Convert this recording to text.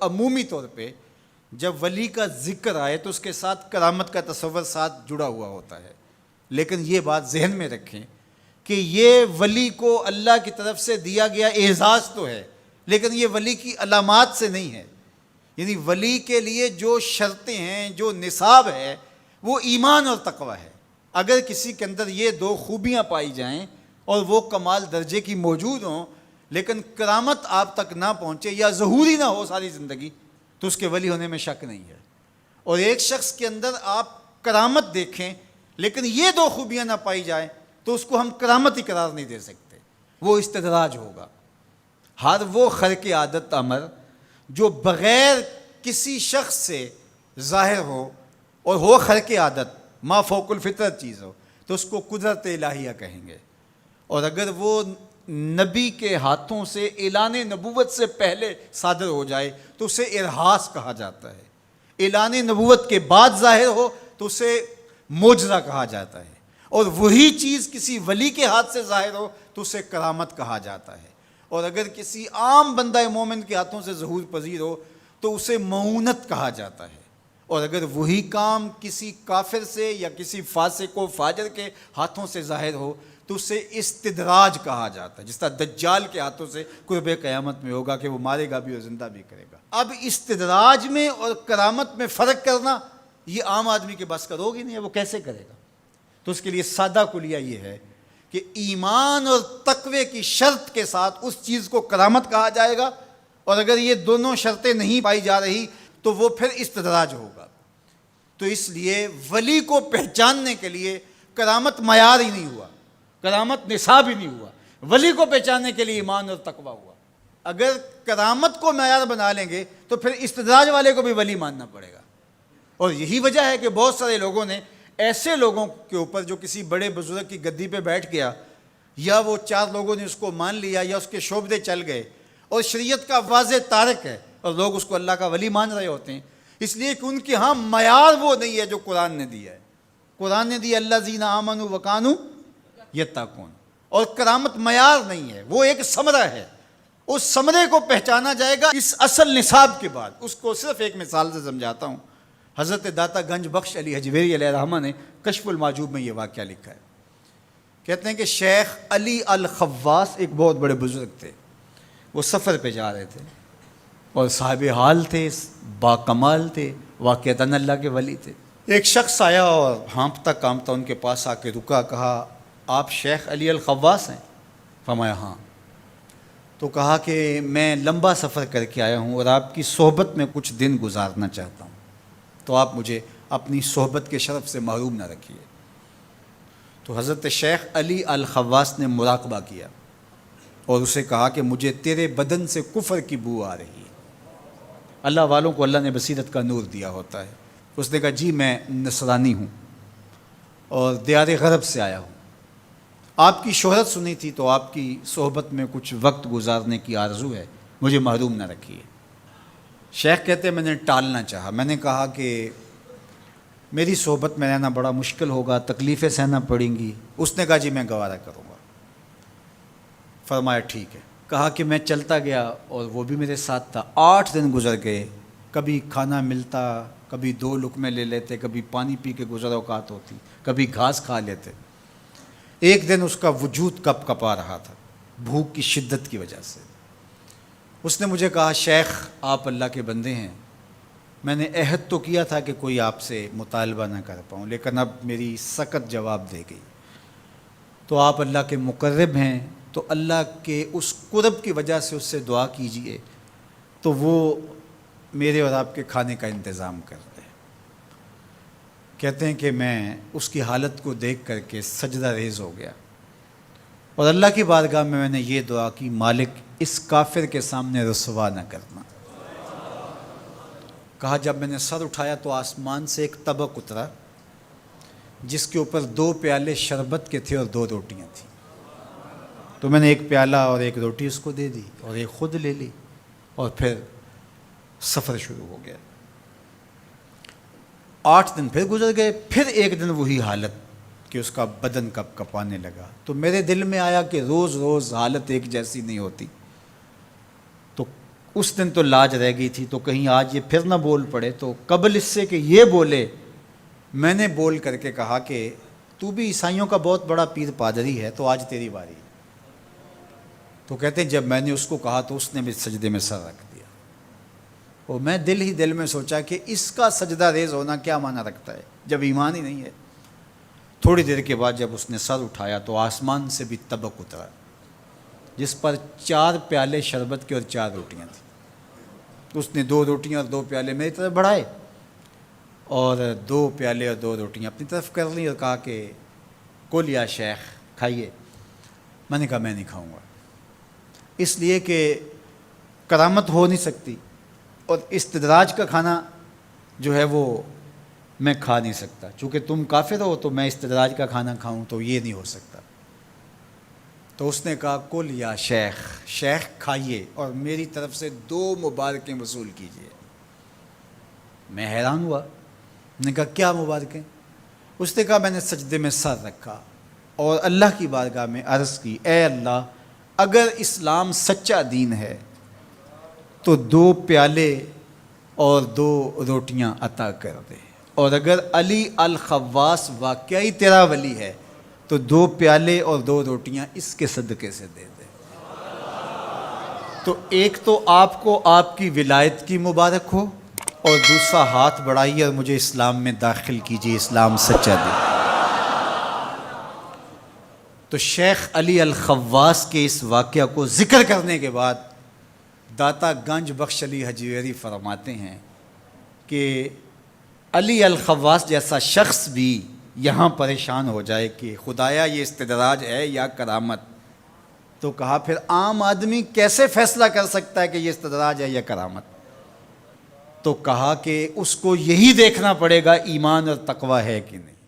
عمومی طور پہ جب ولی کا ذکر آئے تو اس کے ساتھ کرامت کا تصور ساتھ جڑا ہوا ہوتا ہے، لیکن یہ بات ذہن میں رکھیں کہ یہ ولی کو اللہ کی طرف سے دیا گیا اعزاز تو ہے، لیکن یہ ولی کی علامات سے نہیں ہے۔ یعنی ولی کے لیے جو شرطیں ہیں، جو نصاب ہے، وہ ایمان اور تقوی ہے۔ اگر کسی کے اندر یہ دو خوبیاں پائی جائیں اور وہ کمال درجے کی موجود ہوں، لیکن کرامت آپ تک نہ پہنچے یا ظہوری نہ ہو ساری زندگی، تو اس کے ولی ہونے میں شک نہیں ہے۔ اور ایک شخص کے اندر آپ کرامت دیکھیں لیکن یہ دو خوبیاں نہ پائی جائیں تو اس کو ہم کرامت ہی قرار نہیں دے سکتے، وہ استدراج ہوگا۔ ہر وہ خرق عادت امر جو بغیر کسی شخص سے ظاہر ہو اور ہو خرق عادت، ما فوق الفطرت چیز ہو، تو اس کو قدرت الہیہ کہیں گے۔ اور اگر وہ نبی کے ہاتھوں سے اعلان نبوت سے پہلے صادر ہو جائے تو اسے ارہاس کہا جاتا ہے۔ اعلان نبوت کے بعد ظاہر ہو تو اسے معجزہ کہا جاتا ہے، اور وہی چیز کسی ولی کے ہاتھ سے ظاہر ہو تو اسے کرامت کہا جاتا ہے۔ اور اگر کسی عام بندہ مومن کے ہاتھوں سے ظہور پذیر ہو تو اسے معونت کہا جاتا ہے۔ اور اگر وہی کام کسی کافر سے یا کسی فاسق و فاجر کے ہاتھوں سے ظاہر ہو تو اسے استدراج کہا جاتا ہے، جس طرح دجال کے ہاتھوں سے قرب قیامت میں ہوگا کہ وہ مارے گا بھی اور زندہ بھی کرے گا۔ اب استدراج میں اور کرامت میں فرق کرنا یہ عام آدمی کے بس کا روگ ہی نہیں ہے، وہ کیسے کرے گا؟ تو اس کے لیے سادہ کلیہ یہ ہے کہ ایمان اور تقوی کی شرط کے ساتھ اس چیز کو کرامت کہا جائے گا، اور اگر یہ دونوں شرطیں نہیں پائی جا رہی تو وہ پھر استدراج ہوگا۔ تو اس لیے ولی کو پہچاننے کے لیے کرامت معیار ہی نہیں ہوا، کرامت نصاب ہی نہیں ہوا، ولی کو پہچاننے کے لیے ایمان اور تقوی ہوا۔ اگر کرامت کو معیار بنا لیں گے تو پھر استدراج والے کو بھی ولی ماننا پڑے گا۔ اور یہی وجہ ہے کہ بہت سارے لوگوں نے ایسے لوگوں کے اوپر جو کسی بڑے بزرگ کی گدی پہ بیٹھ گیا، یا وہ چار لوگوں نے اس کو مان لیا یا اس کے شعبدے چل گئے اور شریعت کا واضح تارک ہے، اور لوگ اس کو اللہ کا ولی مان رہے ہوتے ہیں، اس لیے کہ ان کے ہاں معیار وہ نہیں ہے جو قرآن نے دیا ہے۔ قرآن نے دیا الذین آمنوا وکانوا یتقون، اور کرامت معیار نہیں ہے، وہ ایک ثمرہ ہے۔ اس ثمرے کو پہچانا جائے گا اس اصل نصاب کے بعد۔ اس کو صرف ایک مثال سے سمجھاتا ہوں۔ حضرت داتا گنج بخش علی حجویری علیہ الرحمہ نے کشف المعجوب میں یہ واقعہ لکھا ہے۔ کہتے ہیں کہ شیخ علی الخواص ایک بہت بڑے بزرگ تھے، وہ سفر پہ جا رہے تھے اور صاحب حال تھے، باکمال تھے، واقعتاً اللہ کے ولی تھے۔ ایک شخص آیا اور ہانپتا کانپتا ان کے پاس آ کے رکا، کہا آپ شیخ علی الخواص ہیں؟ فرمایا ہاں۔ تو کہا کہ میں لمبا سفر کر کے آیا ہوں اور آپ کی صحبت میں کچھ دن گزارنا چاہتا ہوں، تو آپ مجھے اپنی صحبت کے شرف سے محروم نہ رکھیے۔ تو حضرت شیخ علی الخواص نے مراقبہ کیا اور اسے کہا کہ مجھے تیرے بدن سے کفر کی بو آ رہی ہے۔ اللہ والوں کو اللہ نے بصیرت کا نور دیا ہوتا ہے۔ اس نے کہا جی میں نصرانی ہوں اور دیار غرب سے آیا ہوں، آپ کی شہرت سنی تھی تو آپ کی صحبت میں کچھ وقت گزارنے کی آرزو ہے، مجھے محروم نہ رکھیے۔ شیخ کہتے ہیں میں نے ٹالنا چاہا، میں نے کہا کہ میری صحبت میں رہنا بڑا مشکل ہوگا، تکلیفیں سہنا پڑیں گی۔ اس نے کہا جی میں گوارہ کروں گا۔ فرمایا ٹھیک ہے۔ کہا کہ میں چلتا گیا اور وہ بھی میرے ساتھ تھا۔ 8 دن گزر گئے، کبھی کھانا ملتا، کبھی 2 لقمے لے لیتے، کبھی پانی پی کے گزر اوقات ہوتی، کبھی گھاس کھا لیتے۔ ایک دن اس کا وجود کپ کپا رہا تھا بھوک کی شدت کی وجہ سے۔ اس نے مجھے کہا شیخ آپ اللہ کے بندے ہیں، میں نے عہد تو کیا تھا کہ کوئی آپ سے مطالبہ نہ کر پاؤں، لیکن اب میری سخت جواب دے گئی، تو آپ اللہ کے مقرب ہیں، تو اللہ کے اس قرب کی وجہ سے اس سے دعا کیجئے تو وہ میرے اور آپ کے کھانے کا انتظام کر دے۔ کہتے ہیں کہ میں اس کی حالت کو دیکھ کر کے سجدہ ریز ہو گیا اور اللہ کی بارگاہ میں نے یہ دعا کی مالک اس کافر کے سامنے رسوا نہ کرنا۔ کہا جب میں نے سر اٹھایا تو آسمان سے ایک طبق اترا جس کے اوپر 2 پیالے شربت کے تھے اور 2 روٹیاں تھیں، تو میں نے ایک پیالہ اور ایک روٹی اس کو دے دی اور ایک خود لے لی اور پھر سفر شروع ہو گیا۔ 8 دن پھر گزر گئے، پھر ایک دن وہی حالت کہ اس کا بدن کپ کپانے لگا۔ تو میرے دل میں آیا کہ روز روز حالت ایک جیسی نہیں ہوتی، تو اس دن تو لاج رہ گئی تھی، تو کہیں آج یہ پھر نہ بول پڑے، تو قبل اس سے کہ یہ بولے میں نے بول کر کے کہا کہ تو بھی عیسائیوں کا بہت بڑا پیر پادری ہے، تو آج تیری باری ہے۔ تو کہتے ہیں جب میں نے اس کو کہا تو اس نے بھی سجدے میں سر رکھ دیا، اور میں دل ہی دل میں سوچا کہ اس کا سجدہ ریز ہونا کیا معنی رکھتا ہے جب ایمان ہی نہیں ہے۔ تھوڑی دیر کے بعد جب اس نے سر اٹھایا تو آسمان سے بھی طبق اترا، جس پر 4 پیالے شربت کے اور 4 روٹیاں تھیں۔ اس نے 2 روٹیاں اور 2 پیالے میری طرف بڑھائے، اور 2 پیالے اور 2 روٹیاں اپنی طرف کر لیں، اور کہا کہ کل یا شیخ کھائیے۔ میں نے کہا میں نہیں کھاؤں گا، اس لیے کہ کرامت ہو نہیں سکتی، اور استدراج کا کھانا جو ہے وہ میں کھا نہیں سکتا، چونکہ تم کافر ہو تو میں استدراج کا کھانا کھاؤں تو یہ نہیں ہو سکتا۔ تو اس نے کہا کل یا شیخ، شیخ کھائیے اور میری طرف سے 2 مبارکیں وصول کیجیے۔ میں حیران ہوا، نے کہا کیا مبارکیں؟ اس نے کہا میں نے سجدے میں سر رکھا اور اللہ کی بارگاہ میں عرض کی، اے اللہ اگر اسلام سچا دین ہے تو 2 پیالے اور 2 روٹیاں عطا کر دے، اور اگر علی الخواص واقعی تیرا ولی ہے تو 2 پیالے اور 2 روٹیاں اس کے صدقے سے دے دے۔ تو ایک تو آپ کو آپ کی ولایت کی مبارک ہو، اور دوسرا ہاتھ بڑھائیے اور مجھے اسلام میں داخل کیجیے، اسلام سچا دین۔ تو شیخ علی الخواص کے اس واقعہ کو ذکر کرنے کے بعد داتا گنج بخش علی حجویری فرماتے ہیں کہ علی الخواص جیسا شخص بھی یہاں پریشان ہو جائے کہ خدایا یہ استدراج ہے یا کرامت، تو کہا پھر عام آدمی کیسے فیصلہ کر سکتا ہے کہ یہ استدراج ہے یا کرامت؟ تو کہا کہ اس کو یہی دیکھنا پڑے گا ایمان اور تقوی ہے کہ نہیں۔